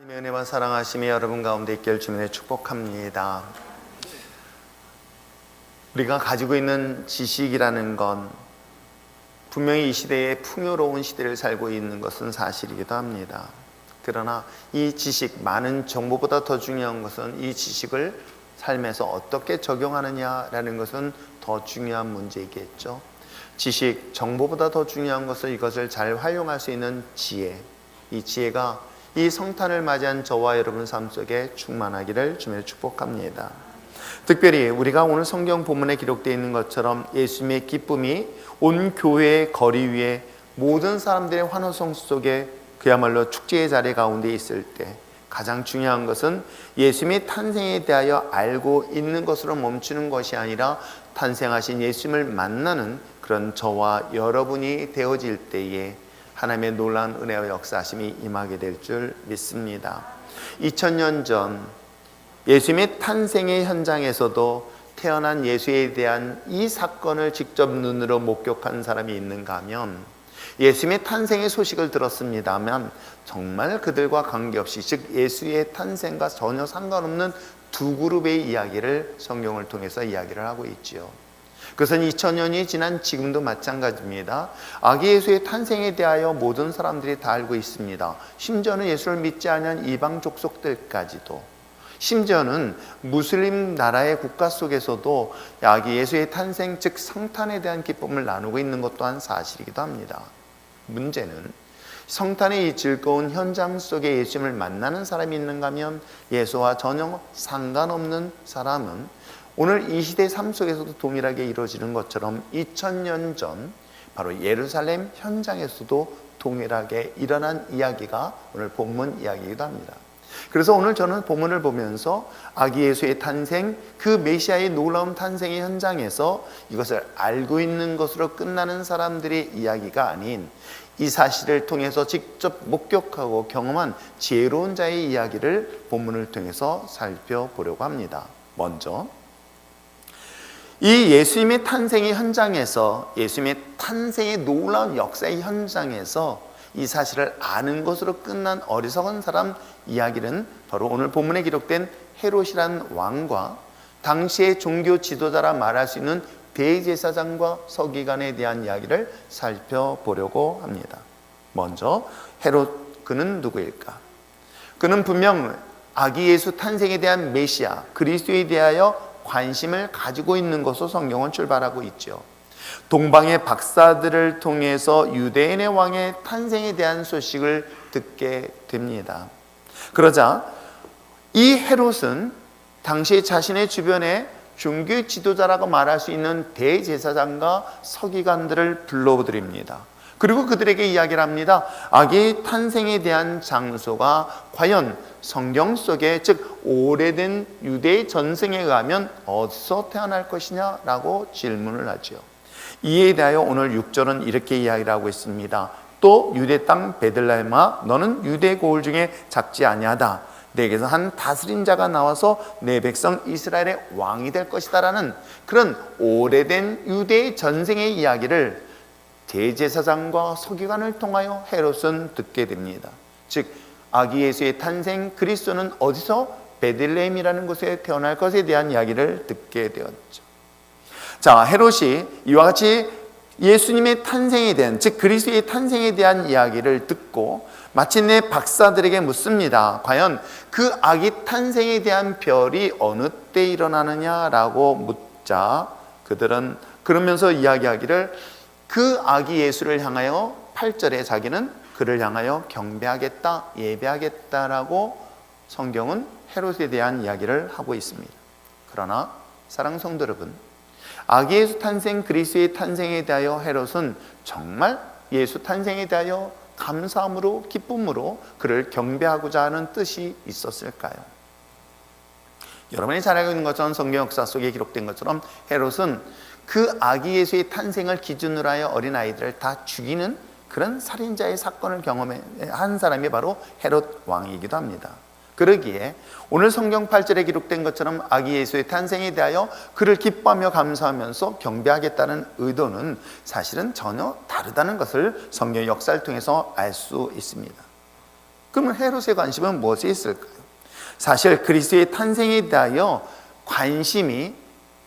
은혜와 사랑하심이 여러분 가운데 있길 주님의 축복합니다. 우리가 가지고 있는 지식이라는 건 분명히 이 시대에 풍요로운 시대를 살고 있는 것은 사실이기도 합니다. 그러나 이 지식, 많은 정보보다 더 중요한 것은 이 지식을 삶에서 어떻게 적용하느냐라는 것은 더 중요한 문제이겠죠. 지식, 정보보다 더 중요한 것은 이것을 잘 활용할 수 있는 지혜. 이 지혜가 이 성탄을 맞이한 저와 여러분 삶 속에 충만하기를 주님의 축복합니다. 특별히 우리가 오늘 성경 본문에 기록되어 있는 것처럼 예수님의 기쁨이 온 교회의 거리 위에 모든 사람들의 환호성 속에 그야말로 축제의 자리 가운데 있을 때 가장 중요한 것은 예수님의 탄생에 대하여 알고 있는 것으로 멈추는 것이 아니라 탄생하신 예수님을 만나는 그런 저와 여러분이 되어질 때에 하나님의 놀라운 은혜와 역사하심이 임하게 될 줄 믿습니다. 2000년 전 예수님의 탄생의 현장에서도 태어난 예수에 대한 이 사건을 직접 눈으로 목격한 사람이 있는가 하면 예수님의 탄생의 소식을 들었습니다만 정말 그들과 관계없이, 즉 예수의 탄생과 전혀 상관없는 두 그룹의 이야기를 성경을 통해서 이야기를 하고 있지요. 그것은 2000년이 지난 지금도 마찬가지입니다. 아기 예수의 탄생에 대하여 모든 사람들이 다 알고 있습니다. 심지어는 예수를 믿지 않은 이방 족속들까지도, 심지어는 무슬림 나라의 국가 속에서도 아기 예수의 탄생, 즉 성탄에 대한 기쁨을 나누고 있는 것 또한 사실이기도 합니다. 문제는 성탄의 이 즐거운 현장 속에 예수님을 만나는 사람이 있는가 하면 예수와 전혀 상관없는 사람은 오늘 이 시대의 삶 속에서도 동일하게 이루어지는 것처럼 2000년 전 바로 예루살렘 현장에서도 동일하게 일어난 이야기가 오늘 본문 이야기이기도 합니다. 그래서 오늘 저는 본문을 보면서 아기 예수의 탄생, 그 메시아의 놀라운 탄생의 현장에서 이것을 알고 있는 것으로 끝나는 사람들의 이야기가 아닌 이 사실을 통해서 직접 목격하고 경험한 지혜로운 자의 이야기를 본문을 통해서 살펴보려고 합니다. 먼저 이 예수님의 탄생의 현장에서, 예수님의 탄생의 놀라운 역사의 현장에서 이 사실을 아는 것으로 끝난 어리석은 사람 이야기는 바로 오늘 본문에 기록된 헤롯이라는 왕과 당시의 종교 지도자라 말할 수 있는 대제사장과 서기관에 대한 이야기를 살펴보려고 합니다. 먼저 헤롯, 그는 누구일까? 그는 분명 아기 예수 탄생에 대한 메시아 그리스도에 대하여 관심을 가지고 있는 것으로 성경은 출발하고 있죠. 동방의 박사들을 통해서 유대인의 왕의 탄생에 대한 소식을 듣게 됩니다. 그러자 이 헤롯은 당시 자신의 주변에 종교 지도자라고 말할 수 있는 대제사장과 서기관들을 불러드립니다. 그리고 그들에게 이야기를 합니다. 아기 탄생에 대한 장소가 과연 성경 속에, 즉 오래된 유대의 전승에 의하면 어디서 태어날 것이냐라고 질문을 하죠. 이에 대하여 오늘 6절은 이렇게 이야기를 하고 있습니다. 또 유대 땅 베들레헴아, 너는 유대 고을 중에 작지 아니하다. 내게서 한 다스린 자가 나와서 내 백성 이스라엘의 왕이 될 것이다 라는 그런 오래된 유대의 전생의 이야기를 대제사장과 서기관을 통하여 헤롯은 듣게 됩니다. 즉 아기 예수의 탄생, 그리스도는 어디서 베들레헴이라는 곳에 태어날 것에 대한 이야기를 듣게 되었죠. 자, 헤롯이 이와 같이 예수님의 탄생에 대한, 즉 그리스도의 탄생에 대한 이야기를 듣고 마침내 박사들에게 묻습니다. 과연 그 아기 탄생에 대한 별이 어느 때 일어나느냐라고 묻자 그들은 그러면서 이야기하기를 그 아기 예수를 향하여 8절에 자기는 그를 향하여 경배하겠다, 예배하겠다라고 성경은 헤롯에 대한 이야기를 하고 있습니다. 그러나 사랑하는 성도 여러분, 아기 예수 탄생, 그리스도의 탄생에 대하여 헤롯은 정말 예수 탄생에 대하여 감사함으로, 기쁨으로 그를 경배하고자 하는 뜻이 있었을까요? 여러분이 잘 알고 있는 것처럼 성경 역사 속에 기록된 것처럼 헤롯은 그 아기 예수의 탄생을 기준으로 하여 어린아이들을 다 죽이는 그런 살인자의 사건을 경험한 사람이 바로 헤롯 왕이기도 합니다. 그러기에 오늘 성경 8절에 기록된 것처럼 아기 예수의 탄생에 대하여 그를 기뻐하며 감사하면서 경배하겠다는 의도는 사실은 전혀 다르다는 것을 성경 역사를 통해서 알 수 있습니다. 그러면 헤롯의 관심은 무엇에 있을까요? 사실 그리스도의 탄생에 대하여 관심이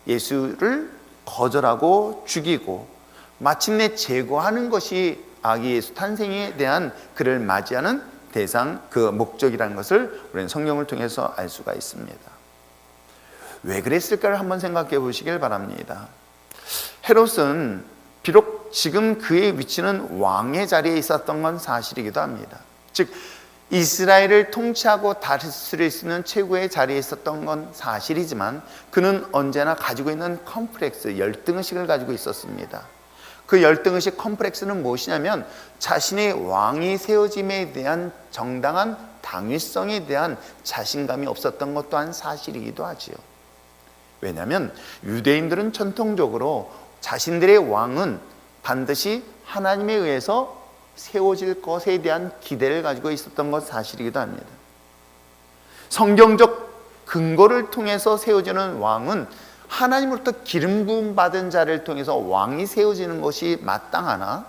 예수를 거절하고 죽이고 마침내 제거하는 것이 아기 예수 탄생에 대한 그를 맞이하는 대상, 그 목적이라는 것을 우리는 성경을 통해서 알 수가 있습니다. 왜 그랬을까를 한번 생각해 보시길 바랍니다. 헤롯은 비록 지금 그의 위치는 왕의 자리에 있었던 건 사실이기도 합니다. 즉 이스라엘을 통치하고 다스릴 수 있는 최고의 자리에 있었던 건 사실이지만 그는 언제나 가지고 있는 컴플렉스, 열등의식을 가지고 있었습니다. 그 열등의식 컴플렉스는 무엇이냐면 자신의 왕이 세워짐에 대한 정당한 당위성에 대한 자신감이 없었던 것 또한 사실이기도 하지요. 왜냐하면 유대인들은 전통적으로 자신들의 왕은 반드시 하나님에 의해서 세워질 것에 대한 기대를 가지고 있었던 것 사실이기도 합니다. 성경적 근거를 통해서 세워지는 왕은 하나님으로부터 기름 부음 받은 자를 통해서 왕이 세워지는 것이 마땅하나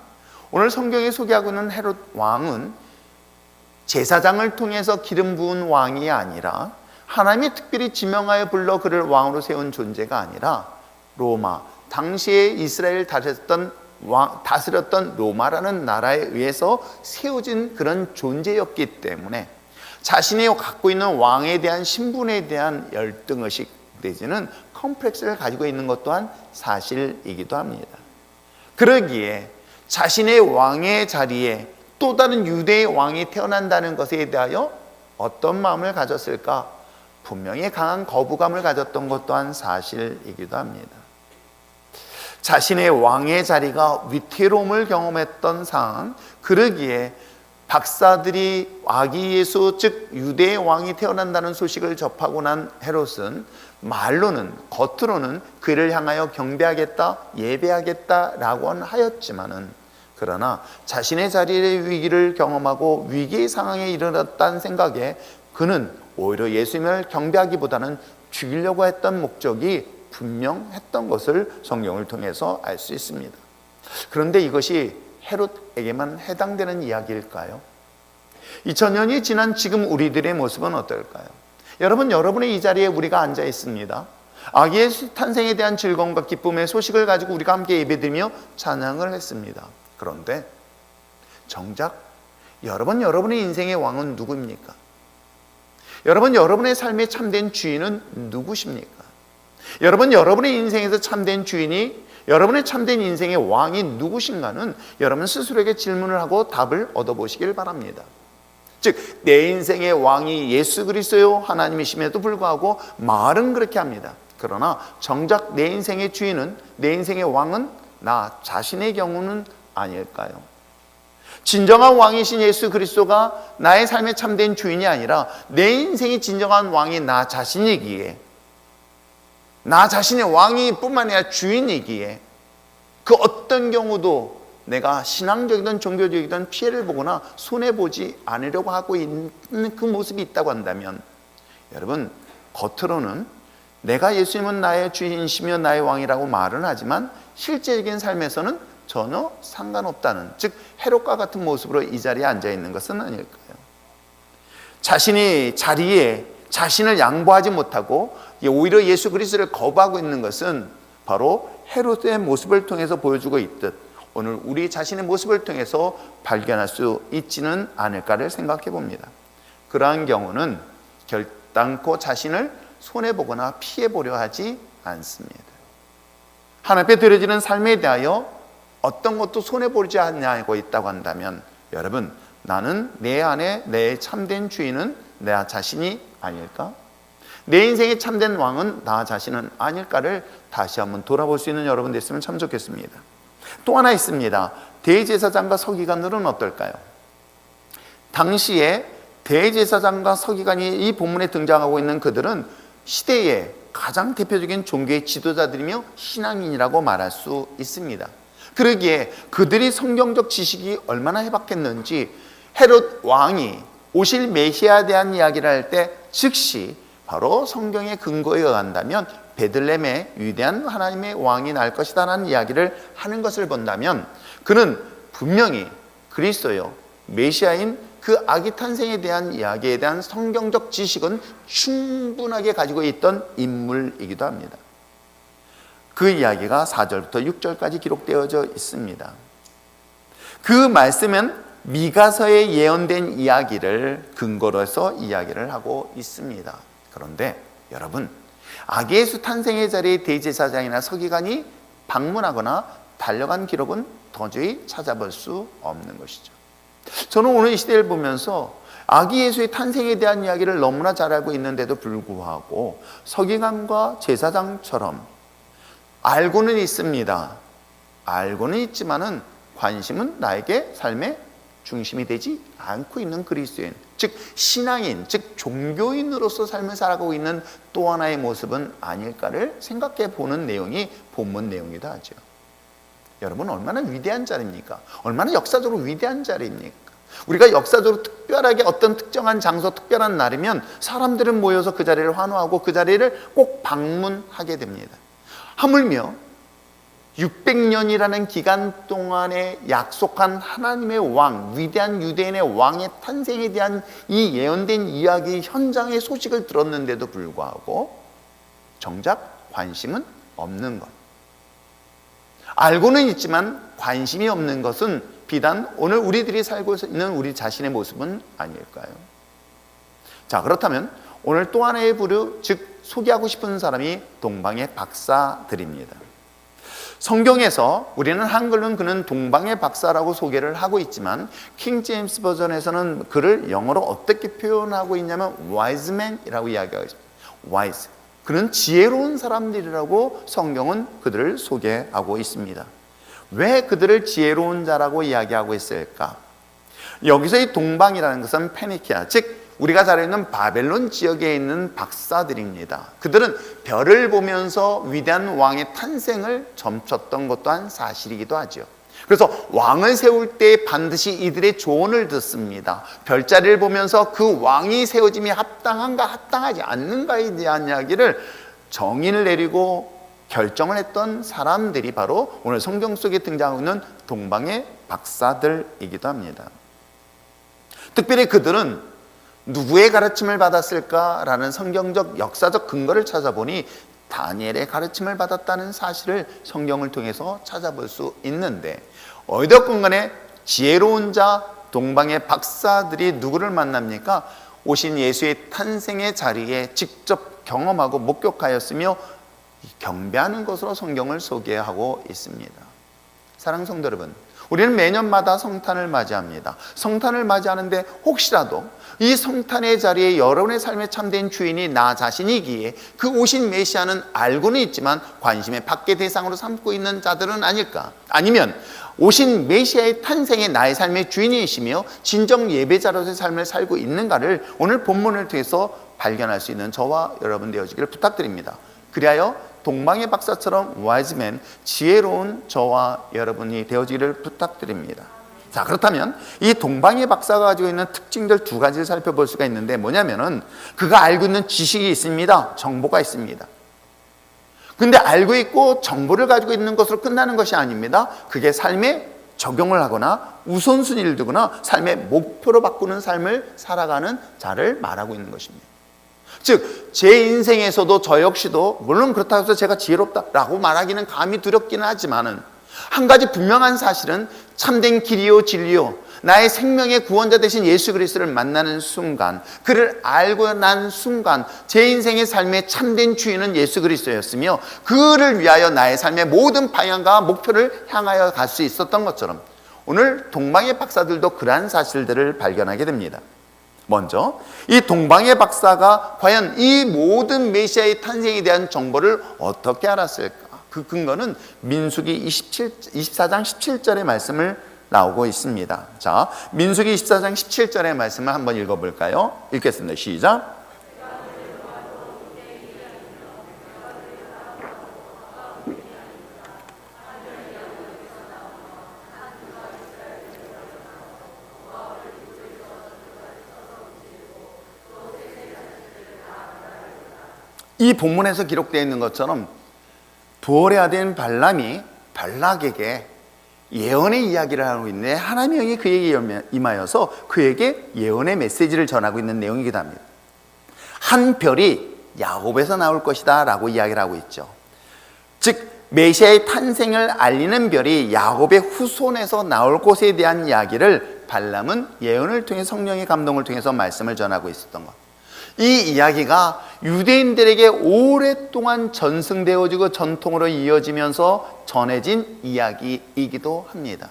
오늘 성경에 소개하고 있는 헤롯 왕은 제사장을 통해서 기름 부은 왕이 아니라 하나님이 특별히 지명하여 불러 그를 왕으로 세운 존재가 아니라 로마, 당시에 이스라엘을 다스렸던 로마라는 나라에 의해서 세워진 그런 존재였기 때문에 자신이 갖고 있는 왕에 대한 신분에 대한 열등의식 내지는 컴플렉스를 가지고 있는 것 또한 사실이기도 합니다. 그러기에 자신의 왕의 자리에 또 다른 유대의 왕이 태어난다는 것에 대하여 어떤 마음을 가졌을까? 분명히 강한 거부감을 가졌던 것 또한 사실이기도 합니다. 자신의 왕의 자리가 위태로움을 경험했던 상황, 그러기에 박사들이 아기 예수 즉 유대의 왕이 태어난다는 소식을 접하고 난 헤롯은 말로는 겉으로는 그를 향하여 경배하겠다, 예배하겠다라고는 하였지만은 그러나 자신의 자리의 위기를 경험하고 위기의 상황에 이르렀다는 생각에 그는 오히려 예수님을 경배하기보다는 죽이려고 했던 목적이 분명했던 것을 성경을 통해서 알 수 있습니다. 그런데 이것이 헤롯에게만 해당되는 이야기일까요? 2000년이 지난 지금 우리들의 모습은 어떨까요? 여러분, 여러분의 이 자리에 우리가 앉아 있습니다. 아기 예수 탄생에 대한 즐거움과 기쁨의 소식을 가지고 우리가 함께 예배드리며 찬양을 했습니다. 그런데 정작 여러분의 인생의 왕은 누구입니까? 여러분의 삶의 참된 주인은 누구십니까? 여러분의 인생에서 참된 주인이 여러분의 참된 인생의 왕이 누구신가는 여러분 스스로에게 질문을 하고 답을 얻어보시길 바랍니다. 즉, 내 인생의 왕이 예수 그리스도요 하나님이심에도 불구하고 말은 그렇게 합니다. 그러나 정작 내 인생의 주인은, 내 인생의 왕은 나 자신의 경우는 아닐까요? 진정한 왕이신 예수 그리스도가 나의 삶의 참된 주인이 아니라 내 인생의 진정한 왕이 나 자신이기에, 나 자신의 왕이 뿐만 아니라 주인이기에 그 어떤 경우도 내가 신앙적이든 종교적이든 피해를 보거나 손해보지 않으려고 하고 있는 그 모습이 있다고 한다면 여러분, 겉으로는 내가 예수님은 나의 주인이시며 나의 왕이라고 말은 하지만 실제적인 삶에서는 전혀 상관없다는, 즉 헤롯과 같은 모습으로 이 자리에 앉아있는 것은 아닐까요? 자신이 자리에 자신을 양보하지 못하고 오히려 예수 그리스도를 거부하고 있는 것은 바로 헤롯의 모습을 통해서 보여주고 있듯 오늘 우리 자신의 모습을 통해서 발견할 수 있지는 않을까를 생각해 봅니다. 그러한 경우는 결단코 자신을 손해보거나 피해보려 하지 않습니다. 하나님 앞에 드려지는 삶에 대하여 어떤 것도 손해보지 않고 있다고 한다면 여러분, 나는 내 안에 내 참된 주인은 나 자신이 아닐까? 내 인생의 참된 왕은 나 자신은 아닐까를 다시 한번 돌아볼 수 있는 여러분 됐으면 참 좋겠습니다. 또 하나 있습니다. 대제사장과 서기관들은 어떨까요? 당시에 대제사장과 서기관이 이 본문에 등장하고 있는 그들은 시대의 가장 대표적인 종교의 지도자들이며 신앙인이라고 말할 수 있습니다. 그러기에 그들이 성경적 지식이 얼마나 해박했는지 헤롯 왕이 오실 메시아에 대한 이야기를 할 때 즉시 바로 성경의 근거에 의한다면 베들레헴에 위대한 하나님의 왕이 날 것이다 라는 이야기를 하는 것을 본다면 그는 분명히 그리스도요 메시아인 그 아기 탄생에 대한 이야기에 대한 성경적 지식은 충분하게 가지고 있던 인물이기도 합니다. 그 이야기가 4절부터 6절까지 기록되어져 있습니다. 그 말씀은 미가서에 예언된 이야기를 근거로 해서 이야기를 하고 있습니다. 그런데 여러분, 아기 예수 탄생의 자리에 대제사장이나 서기관이 방문하거나 달려간 기록은 도저히 찾아볼 수 없는 것이죠. 저는 오늘 이 시대를 보면서 아기 예수의 탄생에 대한 이야기를 너무나 잘 알고 있는데도 불구하고 서기관과 제사장처럼 알고는 있습니다. 알고는 있지만은 관심은 나에게 삶의 중심이 되지 않고 있는 그리스도인, 즉 신앙인, 즉 종교인으로서 삶을 살아가고 있는 또 하나의 모습은 아닐까를 생각해 보는 내용이 본문 내용이기도 하죠. 여러분, 얼마나 위대한 자리입니까? 얼마나 역사적으로 위대한 자리입니까? 우리가 역사적으로 특별하게 어떤 특정한 장소, 특별한 날이면 사람들은 모여서 그 자리를 환호하고 그 자리를 꼭 방문하게 됩니다. 하물며 600년이라는 기간 동안에 약속한 하나님의 왕, 위대한 유대인의 왕의 탄생에 대한 이 예언된 이야기 현장의 소식을 들었는데도 불구하고 정작 관심은 없는 것. 알고는 있지만 관심이 없는 것은 비단 오늘 우리들이 살고 있는 우리 자신의 모습은 아닐까요? 자, 그렇다면 오늘 또 하나의 부류, 즉 소개하고 싶은 사람이 동방의 박사들입니다. 성경에서 우리는 한글로는 그는 동방의 박사라고 소개를 하고 있지만 킹 제임스 버전에서는 그를 영어로 어떻게 표현하고 있냐면 wise man이라고 이야기하고 있습니다. wise. 그는 지혜로운 사람들이라고 성경은 그들을 소개하고 있습니다. 왜 그들을 지혜로운 자라고 이야기하고 있을까? 여기서 이 동방이라는 것은 페니키아, 즉 우리가 잘 아는 바벨론 지역에 있는 박사들입니다. 그들은 별을 보면서 위대한 왕의 탄생을 점쳤던 것 또한 사실이기도 하죠. 그래서 왕을 세울 때 반드시 이들의 조언을 듣습니다. 별자리를 보면서 그 왕이 세워짐이 합당한가 합당하지 않는가에 대한 이야기를 정의를 내리고 결정을 했던 사람들이 바로 오늘 성경 속에 등장하고 있는 동방의 박사들이기도 합니다. 특별히 그들은 누구의 가르침을 받았을까라는 성경적 역사적 근거를 찾아보니 다니엘의 가르침을 받았다는 사실을 성경을 통해서 찾아볼 수 있는데, 어디든 간에 지혜로운 자 동방의 박사들이 누구를 만납니까? 오신 예수의 탄생의 자리에 직접 경험하고 목격하였으며 경배하는 것으로 성경을 소개하고 있습니다. 사랑하는 성도 여러분, 우리는 매년마다 성탄을 맞이합니다. 성탄을 맞이하는데 혹시라도 이 성탄의 자리에 여러분의 삶에 참된 주인이 나 자신이기에 그 오신 메시아는 알고는 있지만 관심의 밖의 대상으로 삼고 있는 자들은 아닐까? 아니면 오신 메시아의 탄생에 나의 삶의 주인이시며 진정 예배자로서의 삶을 살고 있는가를 오늘 본문을 통해서 발견할 수 있는 저와 여러분 되어지기를 부탁드립니다. 그리하여 동방의 박사처럼 와이즈맨, 지혜로운 저와 여러분이 되어지기를 부탁드립니다. 자, 그렇다면 이 동방의 박사가 가지고 있는 특징들 두 가지를 살펴볼 수가 있는데, 뭐냐면은 그가 알고 있는 지식이 있습니다. 정보가 있습니다. 근데 알고 있고 정보를 가지고 있는 것으로 끝나는 것이 아닙니다. 그게 삶에 적용을 하거나 우선순위를 두거나 삶의 목표로 바꾸는 삶을 살아가는 자를 말하고 있는 것입니다. 즉, 제 인생에서도 저 역시도 물론 그렇다고 해서 제가 지혜롭다라고 말하기는 감히 두렵기는 하지만은 한 가지 분명한 사실은 참된 길이요 진리요 나의 생명의 구원자 되신 예수 그리스도를 만나는 순간, 그를 알고 난 순간 제 인생의 삶의 참된 주인은 예수 그리스도였으며 그를 위하여 나의 삶의 모든 방향과 목표를 향하여 갈 수 있었던 것처럼 오늘 동방의 박사들도 그러한 사실들을 발견하게 됩니다. 먼저 이 동방의 박사가 과연 이 모든 메시아의 탄생에 대한 정보를 어떻게 알았을까? 그 근거는 민수기 24장 17절의 말씀을 나오고 있습니다. 자, 민수기 24장 17절의 말씀을 한번 읽어볼까요? 읽겠습니다. 시작. 이 본문에서 기록되어 있는 것처럼 부활의 아들인 발람이 발락에게 예언의 이야기를 하고 있는데 하나님의 영이 그에게 임하여서 그에게 예언의 메시지를 전하고 있는 내용이기도 합니다. 한 별이 야곱에서 나올 것이다 라고 이야기를 하고 있죠. 즉 메시아의 탄생을 알리는 별이 야곱의 후손에서 나올 것에 대한 이야기를 발람은 예언을 통해 성령의 감동을 통해서 말씀을 전하고 있었던 것. 이 이야기가 유대인들에게 오랫동안 전승되어지고 전통으로 이어지면서 전해진 이야기이기도 합니다.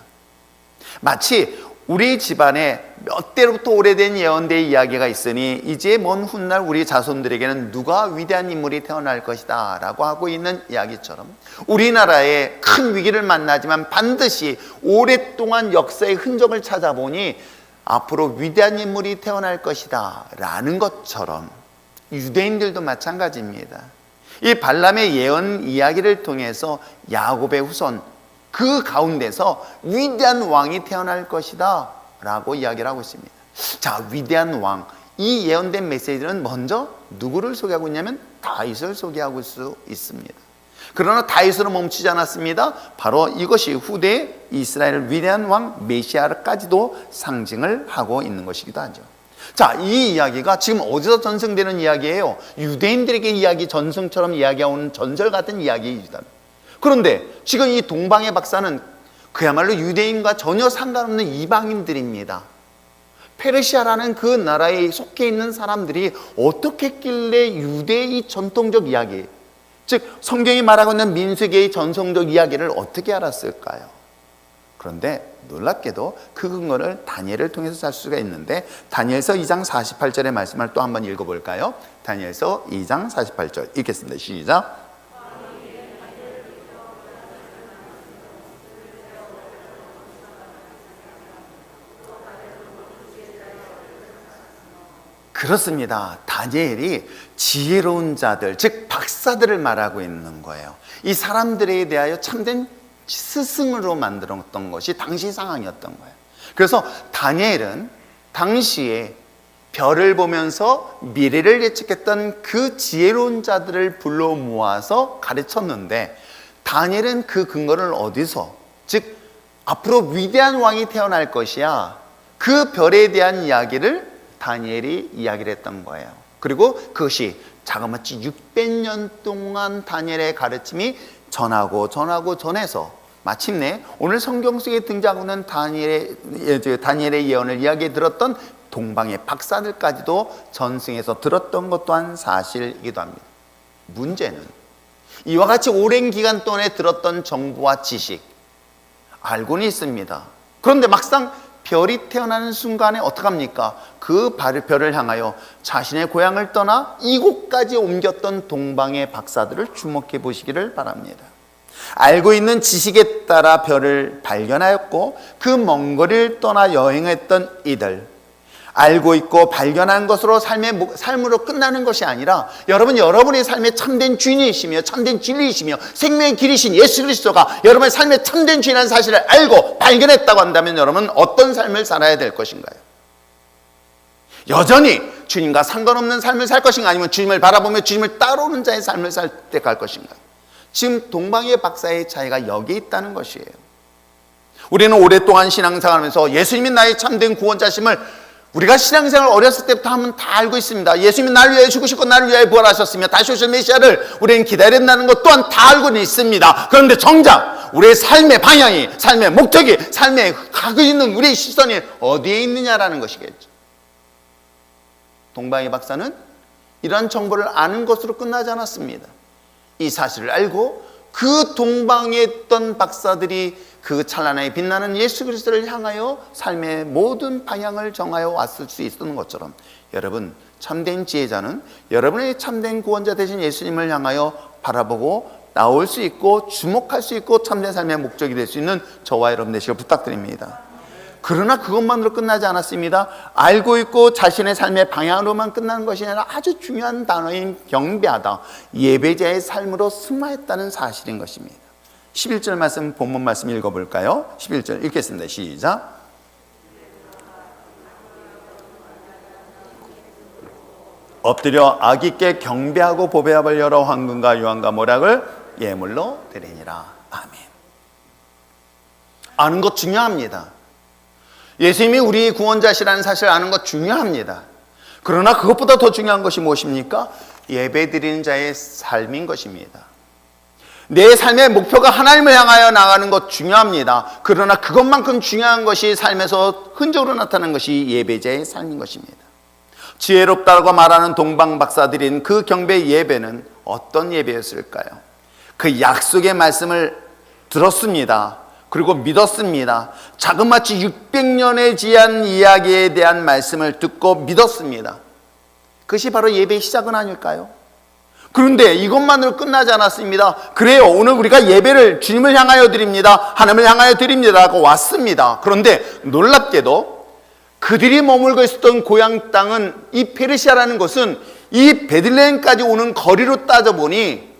마치 우리 집안에 몇 대로부터 오래된 예언된 이야기가 있으니 이제 먼 훗날 우리 자손들에게는 누가 위대한 인물이 태어날 것이다 라고 하고 있는 이야기처럼 우리나라에 큰 위기를 만나지만 반드시 오랫동안 역사의 흔적을 찾아보니 앞으로 위대한 인물이 태어날 것이다 라는 것처럼 유대인들도 마찬가지입니다. 이 발람의 예언 이야기를 통해서 야곱의 후손 그 가운데서 위대한 왕이 태어날 것이다 라고 이야기를 하고 있습니다. 자, 위대한 왕, 이 예언된 메시지는 먼저 누구를 소개하고 있냐면 다윗을 소개하고 수 있습니다. 그러나 다윗으로 멈추지 않았습니다. 바로 이것이 후대 이스라엘의 위대한 왕 메시아까지도 상징을 하고 있는 것이기도 하죠. 자, 이 이야기가 지금 어디서 전승되는 이야기예요? 유대인들에게 이야기 전승처럼 이야기하는 전설 같은 이야기이기도 합니다. 그런데 지금 이 동방의 박사는 그야말로 유대인과 전혀 상관없는 이방인들입니다. 페르시아라는 그 나라에 속해 있는 사람들이 어떻게 했길래 유대의 전통적 이야기, 즉 성경이 말하고 있는 민수기의 전통적 이야기를 어떻게 알았을까요? 그런데 놀랍게도 그 근거를 다니엘을 통해서 살 수가 있는데 다니엘서 2장 48절의 말씀을 또 한번 읽어볼까요? 다니엘서 2장 48절 읽겠습니다. 시작. 그렇습니다. 다니엘이 지혜로운 자들, 즉 박사들을 말하고 있는 거예요. 이 사람들에 대하여 참된 스승으로 만들었던 것이 당시 상황이었던 거예요. 그래서 다니엘은 당시에 별을 보면서 미래를 예측했던 그 지혜로운 자들을 불러 모아서 가르쳤는데 다니엘은 그 근거를 어디서, 즉 앞으로 위대한 왕이 태어날 것이야, 그 별에 대한 이야기를 다니엘이 이야기를 했던 거예요. 그리고 그것이 자그마치 600년 동안 다니엘의 가르침이 전해서 마침내 오늘 성경 속에 등장하고 있는 다니엘의 예언을 이야기 들었던 동방의 박사들까지도 전승해서 들었던 것 또한 사실이기도 합니다. 문제는 이와 같이 오랜 기간 동안에 들었던 정보와 지식 알고는 있습니다. 그런데 막상 별이 태어나는 순간에 어떡합니까? 그 별을 향하여 자신의 고향을 떠나 이곳까지 옮겼던 동방의 박사들을 주목해 보시기를 바랍니다. 알고 있는 지식에 따라 별을 발견하였고 그 먼 거리를 떠나 여행했던 이들, 알고 있고 발견한 것으로 삶으로 끝나는 것이 아니라 여러분의 삶의 참된 주인이시며 참된 진리이시며 생명의 길이신 예수 그리스도가 여러분의 삶의 참된 주인이라는 사실을 알고 발견했다고 한다면 여러분은 어떤 삶을 살아야 될 것인가요? 여전히 주님과 상관없는 삶을 살 것인가, 아니면 주님을 바라보며 주님을 따르는 자의 삶을 살 때 갈 것인가? 지금 동방의 박사의 차이가 여기에 있다는 것이에요. 우리는 오랫동안 신앙생활하면서 예수님이 나의 참된 구원자심을 우리가 신앙생활 어렸을 때부터 하면 다 알고 있습니다. 예수님이 나를 위하여 죽으시고 나를 위하여 부활하셨으며 다시 오실 메시아를 우리는 기다린다는 것 또한 다 알고는 있습니다. 그런데 정작 우리의 삶의 방향이, 삶의 목적이, 삶에 가고 있는 우리의 시선이 어디에 있느냐라는 것이겠죠. 동방의 박사는 이러한 정보를 아는 것으로 끝나지 않았습니다. 이 사실을 알고 그 동방에 있던 박사들이 그 찬란하게 빛나는 예수 그리스도를 향하여 삶의 모든 방향을 정하여 왔을 수 있었던 것처럼, 여러분 참된 지혜자는 여러분의 참된 구원자 되신 예수님을 향하여 바라보고 나올 수 있고 주목할 수 있고 참된 삶의 목적이 될 수 있는 저와 여러분 되시길 부탁드립니다. 그러나 그것만으로 끝나지 않았습니다. 알고 있고 자신의 삶의 방향으로만 끝나는 것이 아니라 아주 중요한 단어인 경배하다, 예배자의 삶으로 승화했다는 사실인 것입니다. 11절 말씀, 본문 말씀 읽어볼까요? 11절 읽겠습니다. 시작. 엎드려 악있게 경배하고 보배합을 열어 황금과 유황과 모락을 예물로 드리니라. 아멘. 아는 것 중요합니다. 예수님이 우리 구원자시라는 사실을 아는 것 중요합니다. 그러나 그것보다 더 중요한 것이 무엇입니까? 예배드리는 자의 삶인 것입니다. 내 삶의 목표가 하나님을 향하여 나가는 것 중요합니다. 그러나 그것만큼 중요한 것이 삶에서 흔적으로 나타나는 것이 예배자의 삶인 것입니다. 지혜롭다고 말하는 동방박사들인 그 경배 예배는 어떤 예배였을까요? 그 약속의 말씀을 들었습니다. 그리고 믿었습니다. 자그마치 600년에 지한 이야기에 대한 말씀을 듣고 믿었습니다. 그것이 바로 예배의 시작은 아닐까요? 그런데 이것만으로 끝나지 않았습니다. 그래요, 오늘 우리가 예배를 주님을 향하여 드립니다, 하나님을 향하여 드립니다 하고 왔습니다. 그런데 놀랍게도 그들이 머물고 있었던 고향 땅은, 이 페르시아라는 것은 이 베들레헴까지 오는 거리로 따져보니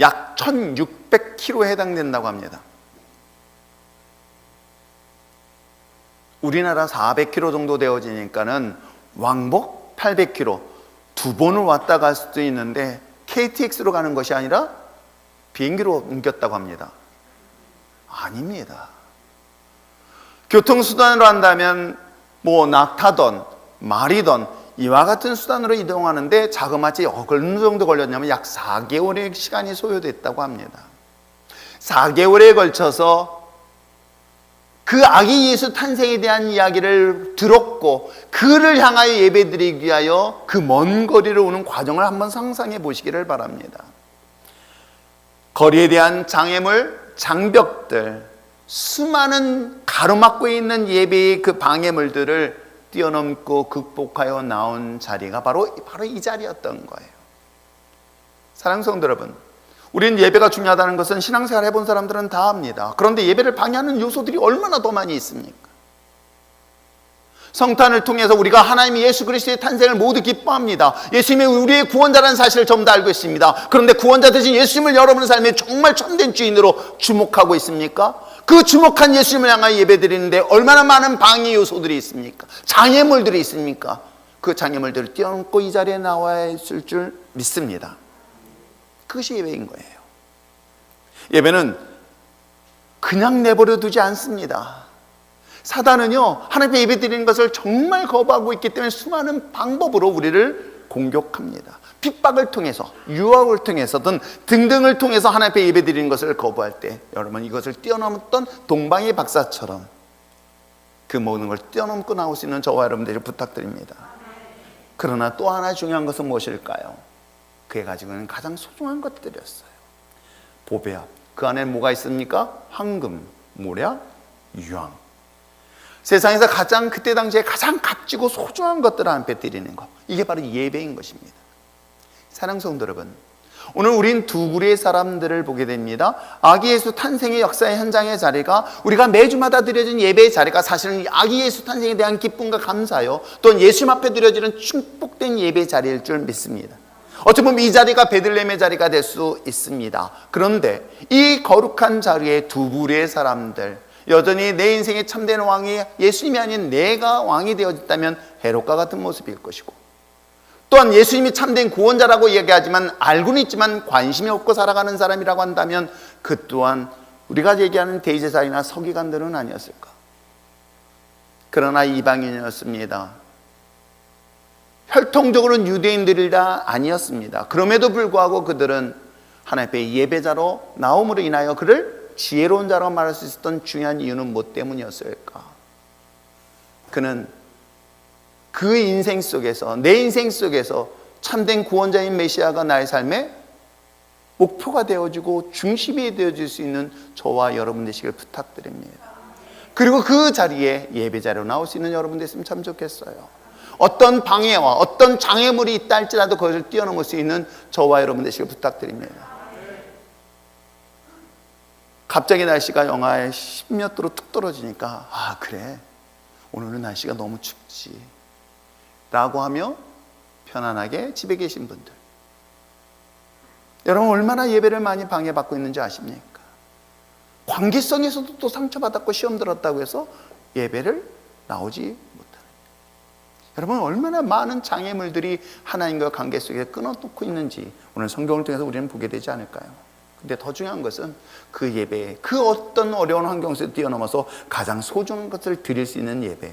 약 1600km에 해당된다고 합니다. 우리나라 400km 정도 되어지니까는 왕복 800km, 두 번을 왔다 갈 수도 있는데 KTX로 가는 것이 아니라 비행기로 옮겼다고 합니다. 아닙니다. 교통수단으로 한다면 낙타든 말이든 이와 같은 수단으로 이동하는데 자그마치 어느 정도 걸렸냐면 약 4개월의 시간이 소요됐다고 합니다. 4개월에 걸쳐서 그 아기 예수 탄생에 대한 이야기를 들었고 그를 향하여 예배드리기 위하여 그 먼 거리를 오는 과정을 한번 상상해 보시기를 바랍니다. 거리에 대한 장애물, 장벽들, 수많은 가로막고 있는 예배의 그 방해물들을 뛰어넘고 극복하여 나온 자리가 바로 이 자리였던 거예요. 사랑하는 성도 여러분, 우리는 예배가 중요하다는 것은 신앙생활 해본 사람들은 다 압니다. 그런데 예배를 방해하는 요소들이 얼마나 더 많이 있습니까? 성탄을 통해서 우리가 하나님이 예수 그리스도의 탄생을 모두 기뻐합니다. 예수님이 우리의 구원자라는 사실을 전부 다 알고 있습니다. 그런데 구원자 대신 예수님을 여러분의 삶에 정말 참된 주인으로 주목하고 있습니까? 그 주목한 예수님을 향하여 예배드리는데 얼마나 많은 방해 요소들이 있습니까? 장애물들이 있습니까? 그 장애물들을 뛰어넘고 이 자리에 나와야 있을 줄 믿습니다. 그것이 예배인 거예요. 예배는 그냥 내버려 두지 않습니다. 사단은요, 하나님께 예배드리는 것을 정말 거부하고 있기 때문에 수많은 방법으로 우리를 공격합니다. 핍박을 통해서, 유혹을 통해서든 등등을 통해서 하나님께 예배드리는 것을 거부할 때 여러분, 이것을 뛰어넘었던 동방의 박사처럼 그 모든 걸 뛰어넘고 나올 수 있는 저와 여러분들을 부탁드립니다. 그러나 또 하나 중요한 것은 무엇일까요? 그에 가지고 있는 가장 소중한 것들이었어요. 보배압, 그 안에 뭐가 있습니까? 황금, 모략, 유황. 세상에서 가장, 그때 당시에 가장 값지고 소중한 것들을 앞에 드리는 것, 이게 바로 예배인 것입니다. 사랑하는 성도 여러분, 오늘 우린 두 부류의 사람들을 보게 됩니다. 아기 예수 탄생의 역사의 현장의 자리가, 우리가 매주마다 드려진 예배의 자리가 사실은 아기 예수 탄생에 대한 기쁨과 감사요, 또는 예수님 앞에 드려지는 축복된 예배의 자리일 줄 믿습니다. 어찌 보면 이 자리가 베들레헴의 자리가 될 수 있습니다. 그런데 이 거룩한 자리에 두 부류의 사람들, 여전히 내 인생의 참된 왕이 예수님이 아닌 내가 왕이 되어졌다면 헤롯과 같은 모습일 것이고, 또한 예수님이 참된 구원자라고 얘기하지만 알고는 있지만 관심이 없고 살아가는 사람이라고 한다면 그 또한 우리가 얘기하는 대제사장이나 서기관들은 아니었을까? 그러나 이방인이었습니다. 혈통적으로는 유대인들이라 아니었습니다. 그럼에도 불구하고 그들은 하나님 앞에 예배자로 나옴으로 인하여 그를 지혜로운 자라고 말할 수 있었던 중요한 이유는 무엇 때문이었을까? 그는 그 인생 속에서, 내 인생 속에서 참된 구원자인 메시아가 나의 삶의 목표가 되어지고 중심이 되어질 수 있는 저와 여러분 되시길 부탁드립니다. 그리고 그 자리에 예배자로 나올 수 있는 여러분 됐으면 참 좋겠어요. 어떤 방해와 어떤 장애물이 있다 할지라도 그것을 뛰어넘을 수 있는 저와 여러분 되시길 부탁드립니다. 갑자기 날씨가 영하의 10몇 도로 툭 떨어지니까 아 그래, 오늘은 날씨가 너무 춥지 라고 하며 편안하게 집에 계신 분들, 여러분 얼마나 예배를 많이 방해받고 있는지 아십니까? 관계성에서도 또 상처받았고 시험 들었다고 해서 예배를 나오지 못하는, 여러분 얼마나 많은 장애물들이 하나님과 관계 속에 끊어놓고 있는지 오늘 성경을 통해서 우리는 보게 되지 않을까요? 근데 더 중요한 것은 그 예배, 그 어떤 어려운 환경 속에서 뛰어넘어서 가장 소중한 것을 드릴 수 있는 예배.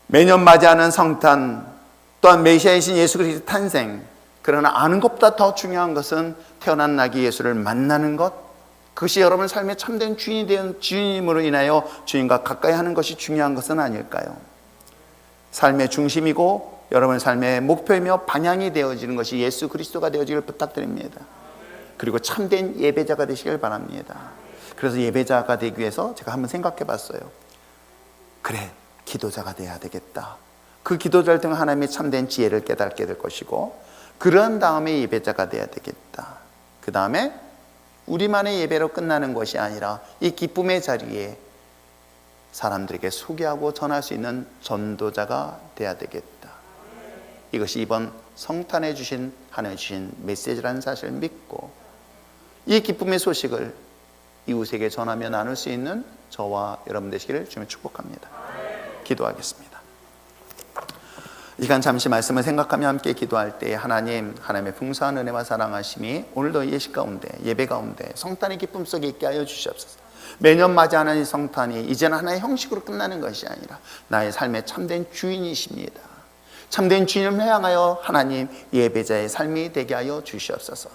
매년 맞이하는 성탄, 또한 메시아이신 예수 그리스도의 탄생. 그러나 아는 것보다 더 중요한 것은 태어난 나귀 예수를 만나는 것, 그것이 여러분 삶의 참된 주인이 된 주님으로 인하여 주님과 가까이 하는 것이 중요한 것은 아닐까요? 삶의 중심이고 여러분의 삶의 목표이며 방향이 되어지는 것이 예수 그리스도가 되어지길 부탁드립니다. 그리고 참된 예배자가 되시길 바랍니다. 그래서 예배자가 되기 위해서 제가 한번 생각해 봤어요. 그래, 기도자가 돼야 되겠다. 그 기도자를 통해 하나님의 참된 지혜를 깨닫게 될 것이고, 그런 다음에 예배자가 돼야 되겠다. 그 다음에 우리만의 예배로 끝나는 것이 아니라 이 기쁨의 자리에 사람들에게 소개하고 전할 수 있는 전도자가 돼야 되겠다. 이것이 이번 성탄에 주신 하나님 주신 메시지라는 사실을 믿고 이 기쁨의 소식을 이웃에게 전하며 나눌 수 있는 저와 여러분 되시기를 주님 축복합니다. 기도하겠습니다. 이 시간 잠시 말씀을 생각하며 함께 기도할 때 하나님의 풍성한 은혜와 사랑하심이 오늘도 예식 가운데, 예배 가운데 성탄의 기쁨 속에 있게 하여 주시옵소서. 매년 맞이하는 이 성탄이 이제는 하나의 형식으로 끝나는 것이 아니라 나의 삶의 참된 주인이십니다. 참된 주님을 향하여 하나님 예배자의 삶이 되게 하여 주시옵소서.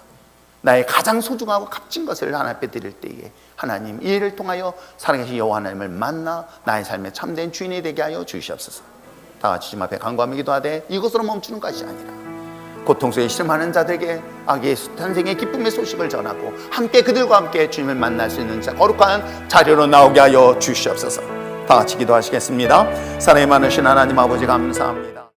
나의 가장 소중하고 값진 것을 하나님 앞에 드릴 때에 하나님 이 일을 통하여 살아계신 여호와 하나님을 만나 나의 삶의 참된 주인이 되게 하여 주시옵소서. 다 같이 주님 앞에 간구하며 기도하되 이것으로 멈추는 것이 아니라 고통 속에 실망하는 자들에게 아기 예수 탄생의 기쁨의 소식을 전하고 함께 그들과 함께 주님을 만날 수 있는 거룩한 자리로 나오게 하여 주시옵소서. 다 같이 기도하시겠습니다. 사랑이 많으신 하나님 아버지 감사합니다.